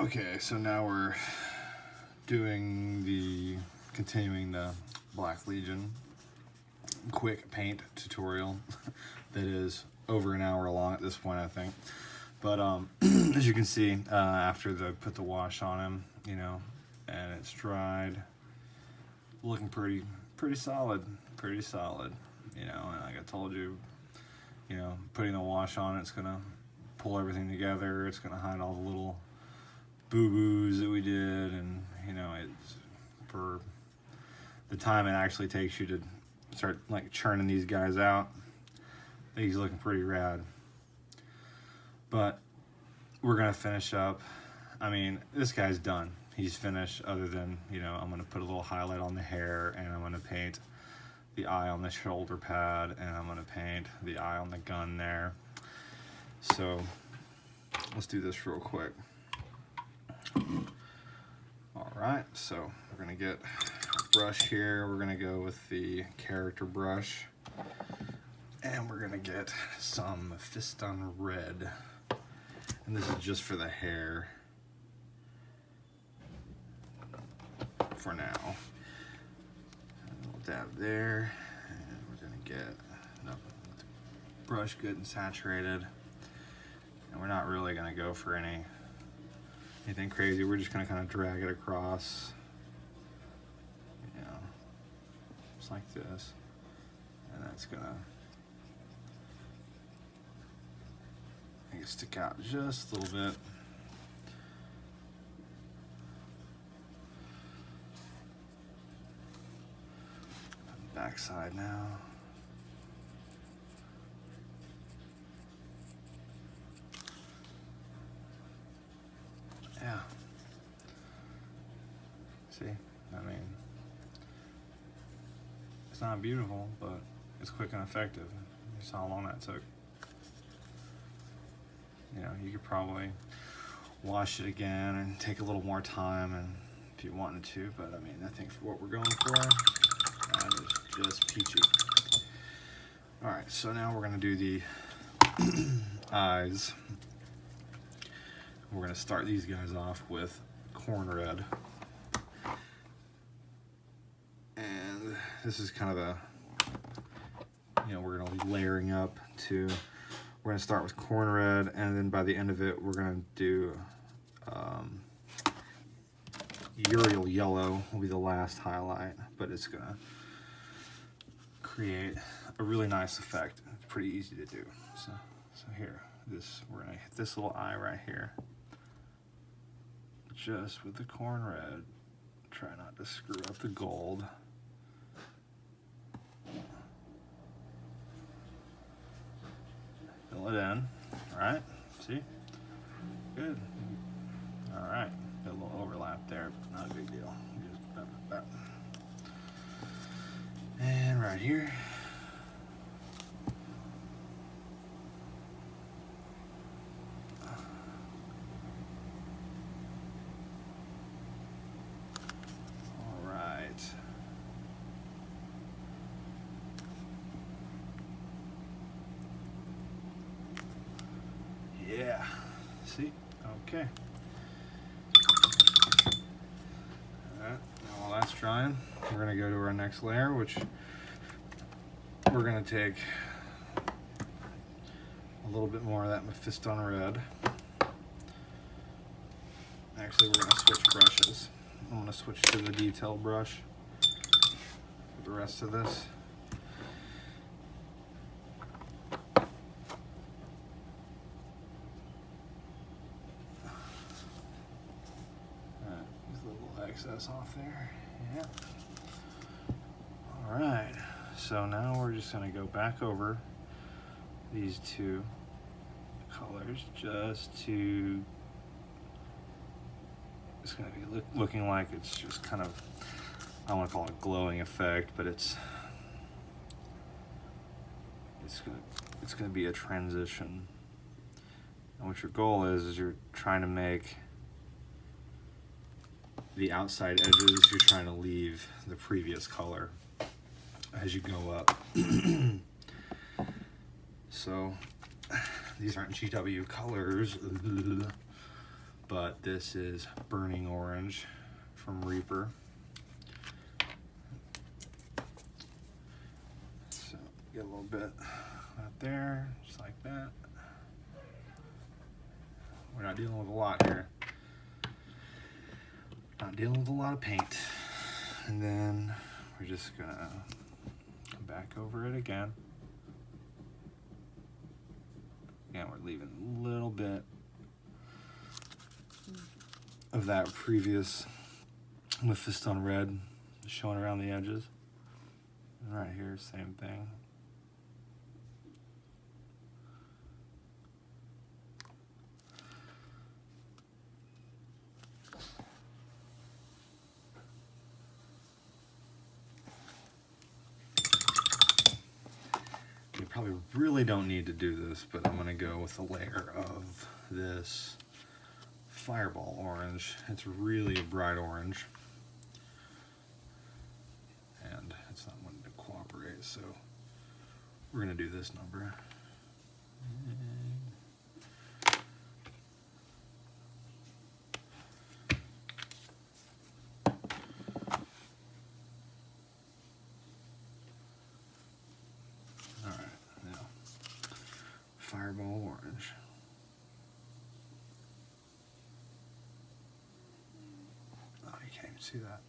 Okay, so now we're continuing the Black Legion quick paint tutorial that is over an hour long at this point, I think. But as you can see, after they put the wash on him, you know, and it's dried, looking pretty solid, you know. And like I told you, you know, putting the wash on it's gonna pull everything together. It's gonna hide all the little boo-boos that we did, and you know, it's for the time it actually takes you to start like churning these guys out. I think he's looking pretty rad. But we're gonna finish up. I mean, this guy's done. He's finished, other than, you know, I'm gonna put a little highlight on the hair, and I'm gonna paint the eye on the shoulder pad, and I'm gonna paint the eye on the gun there. So let's do this real quick. All right, so we're gonna get a brush here. We're gonna go with the character brush, and we're gonna get some Fiston Red, and this is just for the hair for now. A little dab there, and we're gonna get the brush good and saturated, and we're not really gonna go for anything crazy. We're just gonna kind of drag it across, you know, just like this, and that's gonna make it stick out just a little bit. Back side now. Yeah. See, I mean, it's not beautiful, but it's quick and effective. You saw how long that took. You know, you could probably wash it again and take a little more time, and if you wanted to, but I mean, I think for what we're going for, that is just peachy. All right, so now we're gonna do the eyes. We're gonna start these guys off with corn red. And this is kind of a, you know, we're gonna be layering up to, we're gonna start with corn red, and then by the end of it, we're gonna do Uriel yellow will be the last highlight, but it's gonna create a really nice effect. It's pretty easy to do. So here, we're gonna hit this little eye right here, just with the corn red. Try not to screw up the gold. Fill it in. All right, see? Good. All right, got a little overlap there, but not a big deal. Just that. And right here. All right. Yeah. See? Okay. Alright, now while that's drying, we're going to go to our next layer, which we're going to take a little bit more of that Fiston Red. Actually, we're going to switch brushes. I'm going to switch to the detail brush for the rest of this. Excess off there. Yeah. All right, so now we're just going to go back over these two colors just to, it's going to be looking like it's just kind of, I don't want to call it a glowing effect, but it's going to be a transition. And what your goal is you're trying to make the outside edges, you're trying to leave the previous color as you go up. So these aren't GW colors, but this is Burning Orange from Reaper. So get a little bit out there, just like that. We're not dealing with a lot here. Not dealing with a lot of paint. And then we're just gonna come back over it again. Again, we're leaving a little bit of that previous Mephiston red showing around the edges. And right here, same thing. You probably really don't need to do this, but I'm gonna go with a layer of this Fireball orange. It's really a bright orange, and it's not wanting to cooperate, so we're gonna do this number. Alright, now Fireball orange. Oh, you can't even see that.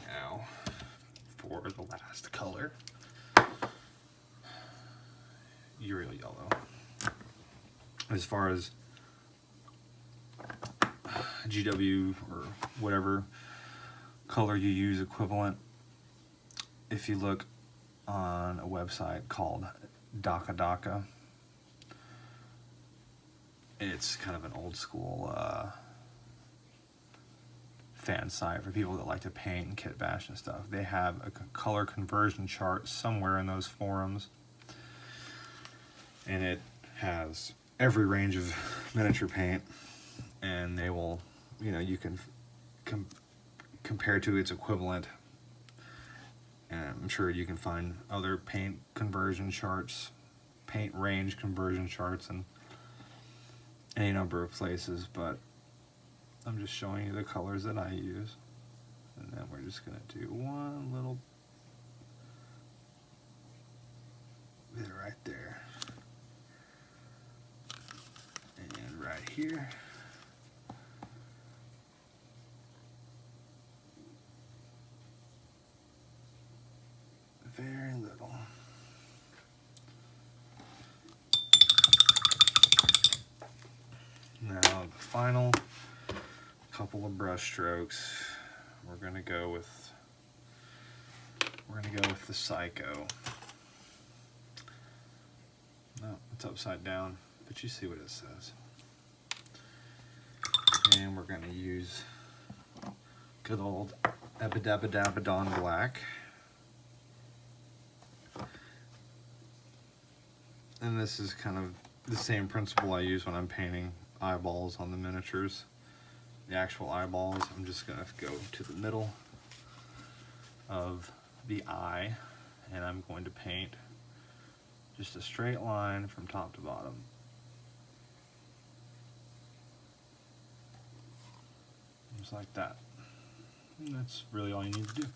Now, for the last color, Uriel Yellow. As far as GW or whatever color you use equivalent, if you look on a website called Daka Daka, it's kind of an old school fan site for people that like to paint and kit bash and stuff. They have a color conversion chart somewhere in those forums, and it has every range of miniature paint, and they will, you know, you can compare to its equivalent, and I'm sure you can find other paint conversion charts, paint range conversion charts, in any number of places, but I'm just showing you the colors that I use. And then we're just gonna do one little bit right there. And right here. Very little. Now the final couple of brush strokes, we're gonna go with the Psycho. No, it's upside down, but you see what it says. And we're gonna use good old Ebidabadabadon Black. And this is kind of the same principle I use when I'm painting eyeballs on the miniatures. The actual eyeballs, I'm just gonna go to the middle of the eye, and I'm going to paint just a straight line from top to bottom. Just like that. And that's really all you need to do.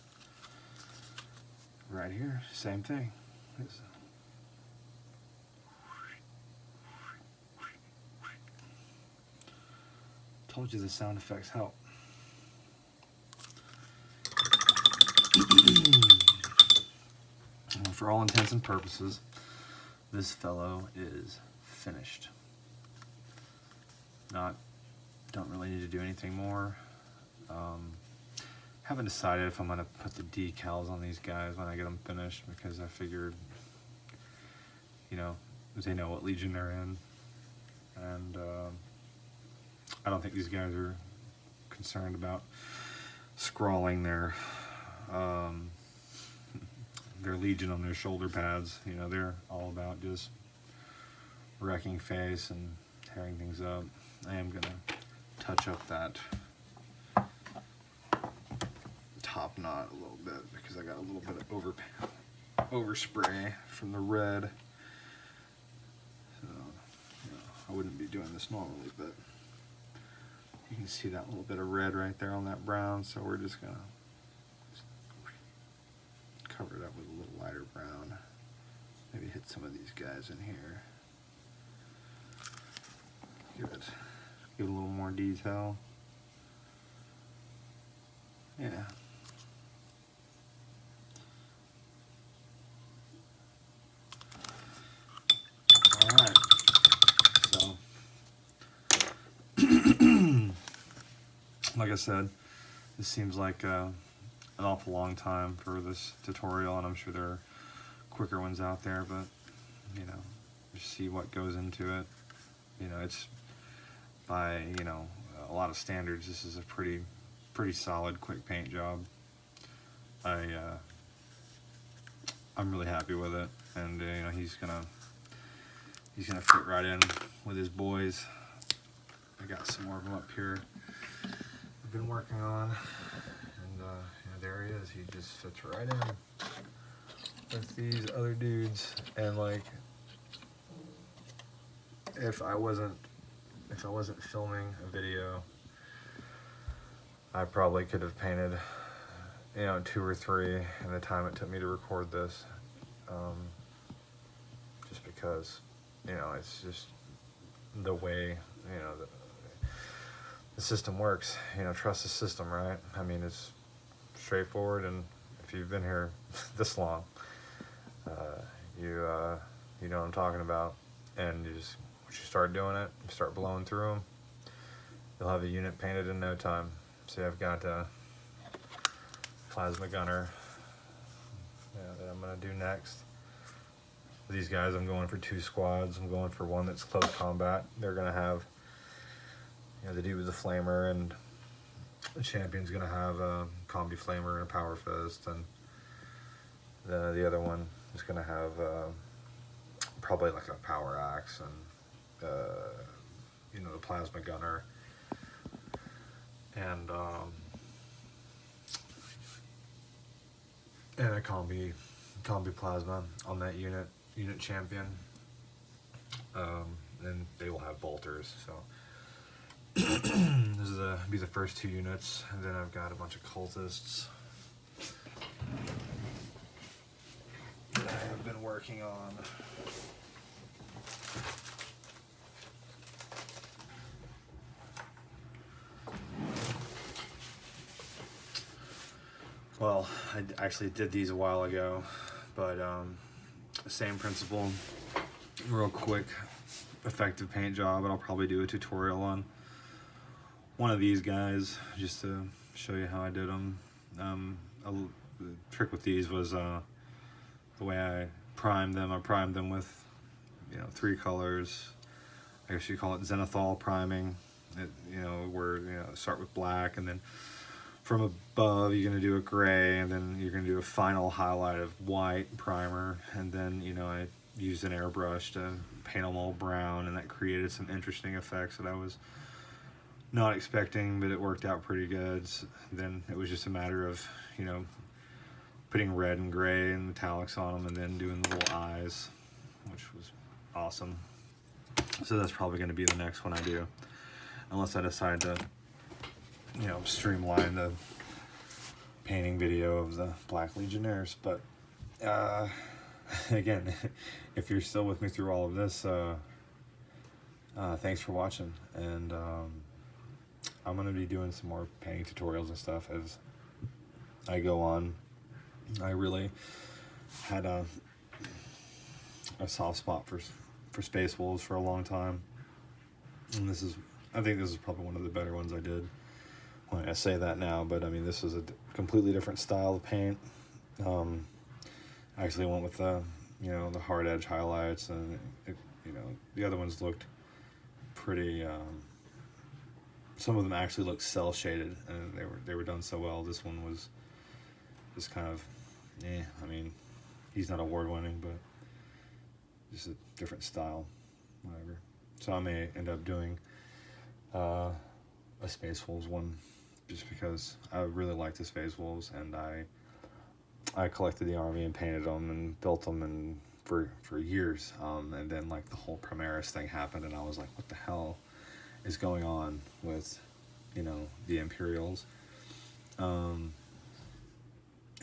Right here, same thing. Told you the sound effects help. For all intents and purposes, this fellow is finished. Don't really need to do anything more. Haven't decided if I'm gonna put the decals on these guys when I get them finished, because I figured, you know, they know what Legion they're in, and I don't think these guys are concerned about scrawling their Legion on their shoulder pads. You know, they're all about just wrecking face and tearing things up. I am gonna touch up that not a little bit because I got a little bit of overspray from the red. So, I wouldn't be doing this normally, but you can see that little bit of red right there on that brown, so we're just gonna cover it up with a little lighter brown. Maybe hit some of these guys in here. Give it a little more detail. Yeah. All right. So, like I said, this seems like an awful long time for this tutorial, and I'm sure there are quicker ones out there, but you know, just see what goes into it. You know, it's by, you know, a lot of standards, this is a pretty solid quick paint job. I'm really happy with it, and you know, he's gonna fit right in with his boys. I got some more of them up here I've been working on, and you know, there he is. He just fits right in with these other dudes. And like, if I wasn't filming a video, I probably could have painted, you know, 2 or 3 in the time it took me to record this, just because, you know, it's just the way, you know, the system works. You know, trust the system, right? I mean, it's straightforward, and if you've been here this long, you know what I'm talking about. And you just, once you start doing it, you start blowing through them, you'll have a unit painted in no time. See, I've got a plasma gunner that I'm going to do next. These guys, I'm going for 2 squads. I'm going for one that's close combat. They're going to have, you know, the dude with the flamer, and the champion's going to have a combi flamer and a power fist, and the other one is going to have probably like a power axe, and you know, the plasma gunner, and a combi plasma on that unit champion. And they will have bolters. So this is be the first 2 units, and then I've got a bunch of cultists that I have been working on. Well, I actually did these a while ago, but same principle, real quick, effective paint job, and I'll probably do a tutorial on one of these guys just to show you how I did them. The trick with these was the way I primed them. I primed them with, you know, 3 colors. I guess you call it zenithal priming. You know, where, you know, start with black, and then from above you're going to do a gray, and then you're going to do a final highlight of white primer, and then, you know, I used an airbrush to paint them all brown, and that created some interesting effects that I was not expecting, but it worked out pretty good. So then it was just a matter of, you know, putting red and gray and metallics on them, and then doing the little eyes, which was awesome. So that's probably going to be the next one I do, unless I decide to, you know, streamline the painting video of the Black Legionnaires. But again, if you're still with me through all of this, thanks for watching, and I'm going to be doing some more painting tutorials and stuff as I go on. I really had a soft spot for Space Wolves for a long time, and I think this is probably one of the better ones I did. Well, I say that now, but I mean, this is a completely different style of paint. I actually went with the, you know, the hard edge highlights, and you know, the other ones looked pretty. Some of them actually looked cell shaded, and they were done so well. This one was just kind of, I mean, he's not award winning, but just a different style, whatever. So I may end up doing a Space Wolves one just because I really like the Space Wolves, and I collected the army and painted them and built them and for years, and then like the whole Primaris thing happened, and I was like, what the hell is going on with, you know, the Imperials? And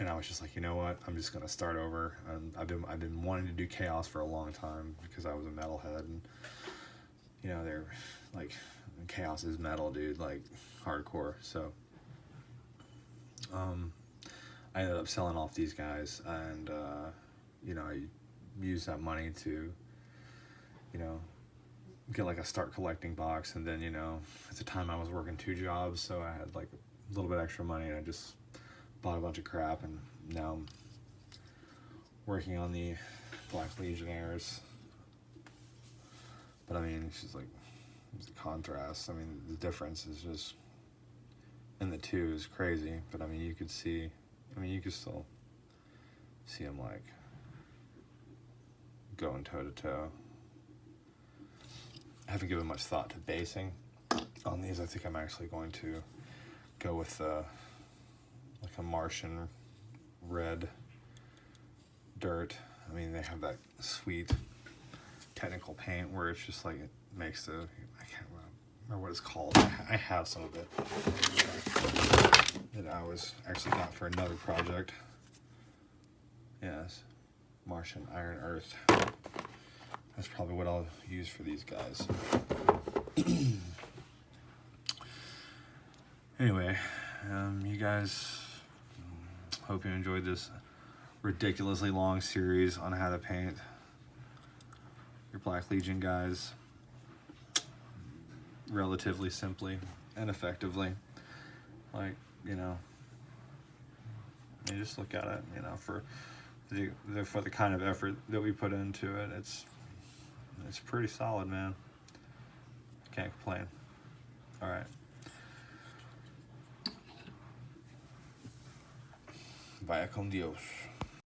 I was just like, you know what, I'm just gonna start over. And I've been wanting to do Chaos for a long time because I was a metalhead, and you know, they're like, Chaos is metal, dude, like hardcore. So I ended up selling off these guys, and you know, I used that money to, you know, get like a start collecting box. And then, you know, at the time I was working 2 jobs, so I had like a little bit extra money, and I just bought a bunch of crap, and now I'm working on the Black Legionnaires. But I mean, it's just like, the contrast, I mean, the difference is just, in the two is crazy. But I mean, you could see, I mean, you could still see them like going toe to toe. I haven't given much thought to basing on these. I think I'm actually going to go with like a Martian red dirt. I mean, they have that sweet technical paint where it's just like, it makes the, I can't remember what it's called. I have some of it that I was actually got for another project. Yes, Martian Iron Earth. That's probably what I'll use for these guys. Anyway, you guys, hope you enjoyed this ridiculously long series on how to paint your Black Legion guys relatively simply and effectively. Like, you know, you just look at it, you know, for the kind of effort that we put into it, it's pretty solid, man. Can't complain. All right. Vaya con Dios.